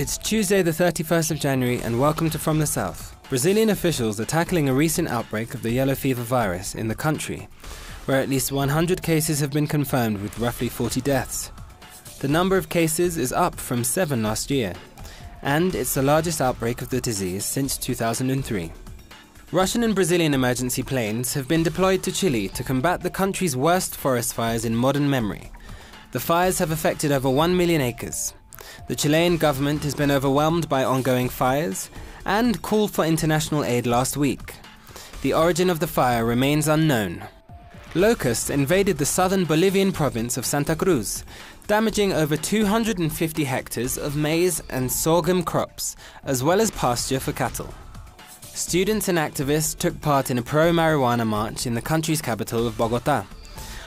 It's Tuesday the 31st of January and welcome to From the South. Brazilian officials are tackling a recent outbreak of the yellow fever virus in the country, where at least 100 cases have been confirmed with roughly 40 deaths. The number of cases is up from 7 last year, and it's the largest outbreak of the disease since 2003. Russian and Brazilian emergency planes have been deployed to Chile to combat the country's worst forest fires in modern memory. The fires have affected over 1 million acres. The Chilean government has been overwhelmed by ongoing fires and called for international aid last week. The origin of the fire remains unknown. Locusts invaded the southern Bolivian province of Santa Cruz, damaging over 250 hectares of maize and sorghum crops, as well as pasture for cattle. Students and activists took part in a pro-marijuana march in the country's capital of Bogota.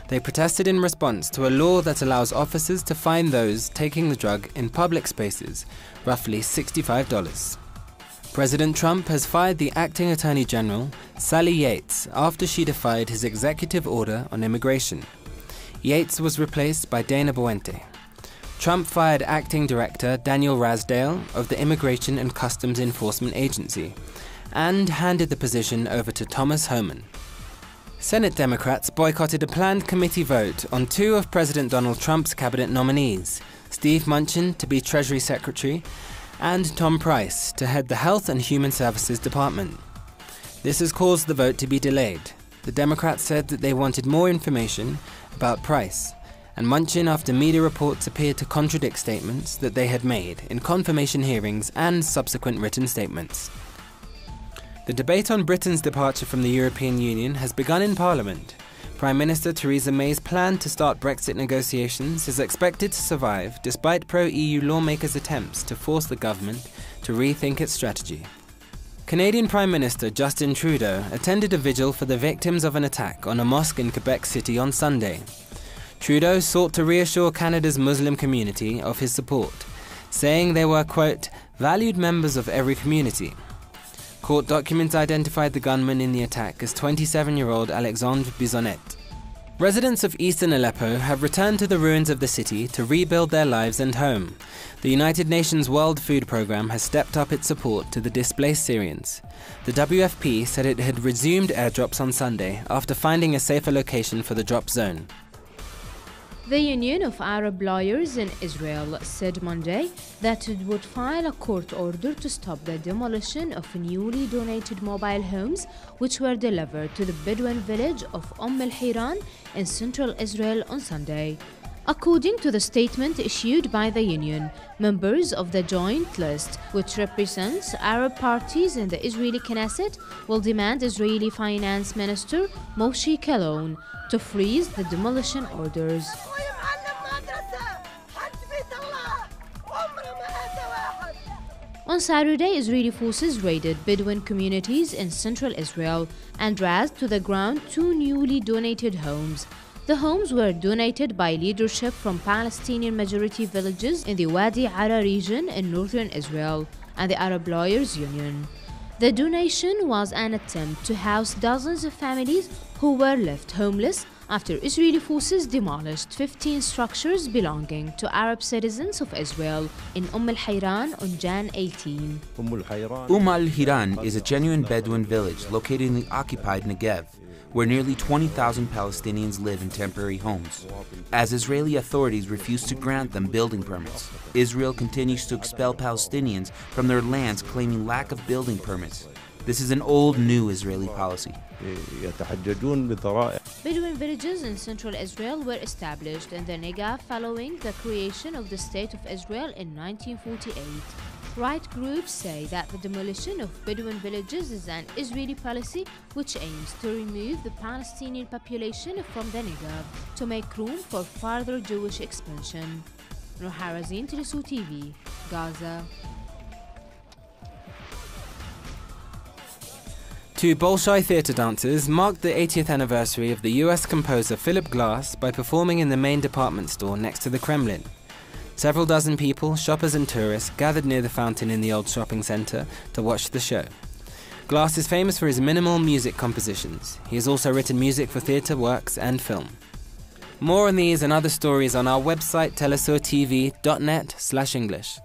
They protested in response to a law that allows officers to fine those taking the drug in public spaces, roughly $65. President Trump has fired the acting Attorney General, Sally Yates, after she defied his executive order on immigration. Yates was replaced by Dana Boente. Trump fired acting director Daniel Rasdale of the Immigration and Customs Enforcement Agency and handed the position over to Thomas Homan. Senate Democrats boycotted a planned committee vote on 2 of President Donald Trump's cabinet nominees, Steve Mnuchin to be Treasury Secretary and Tom Price to head the Health and Human Services Department. This has caused the vote to be delayed. The Democrats said that they wanted more information about Price and Mnuchin after media reports appeared to contradict statements that they had made in confirmation hearings and subsequent written statements. The debate on Britain's departure from the European Union has begun in Parliament. Prime Minister Theresa May's plan to start Brexit negotiations is expected to survive despite pro-EU lawmakers' attempts to force the government to rethink its strategy. Canadian Prime Minister Justin Trudeau attended a vigil for the victims of an attack on a mosque in Quebec City on Sunday. Trudeau sought to reassure Canada's Muslim community of his support, saying they were, quote, valued members of every community. Court documents identified the gunman in the attack as 27-year-old Alexandre Bisonnet. Residents of eastern Aleppo have returned to the ruins of the city to rebuild their lives and home. The United Nations World Food Programme has stepped up its support to the displaced Syrians. The WFP said it had resumed airdrops on Sunday after finding a safer location for the drop zone. The Union of Arab Lawyers in Israel said Monday that it would file a court order to stop the demolition of newly donated mobile homes which were delivered to the Bedouin village of al-Hiran in central Israel on Sunday. According to the statement issued by the union, members of the joint list, which represents Arab parties in the Israeli Knesset, will demand Israeli Finance Minister Moshe Kalon to freeze the demolition orders. On Saturday, Israeli forces raided Bedouin communities in central Israel and razed to the ground 2 newly donated homes. The homes were donated by leadership from Palestinian-majority villages in the Wadi Ara region in northern Israel and the Arab Lawyers Union. The donation was an attempt to house dozens of families who were left homeless after Israeli forces demolished 15 structures belonging to Arab citizens of Israel in al-Hiran on Jan 18. al-Hiran is a genuine Bedouin village located in the occupied Negev, where nearly 20,000 Palestinians live in temporary homes. As Israeli authorities refuse to grant them building permits, Israel continues to expel Palestinians from their lands, claiming lack of building permits. This is an old, new Israeli policy. Bedouin villages in central Israel were established in the Negev following the creation of the State of Israel in 1948. Right groups say that the demolition of Bedouin villages is an Israeli policy which aims to remove the Palestinian population from the Negev to make room for further Jewish expansion. Nur Harazin, TeleSUR TV, Gaza. 2 Bolshoi theatre dancers marked the 80th anniversary of the US composer Philip Glass by performing in the main department store next to the Kremlin. Several dozen people, shoppers and tourists, gathered near the fountain in the old shopping center to watch the show. Glass is famous for his minimal music compositions. He has also written music for theatre works and film. More on these and other stories on our website telesurtv.net/English.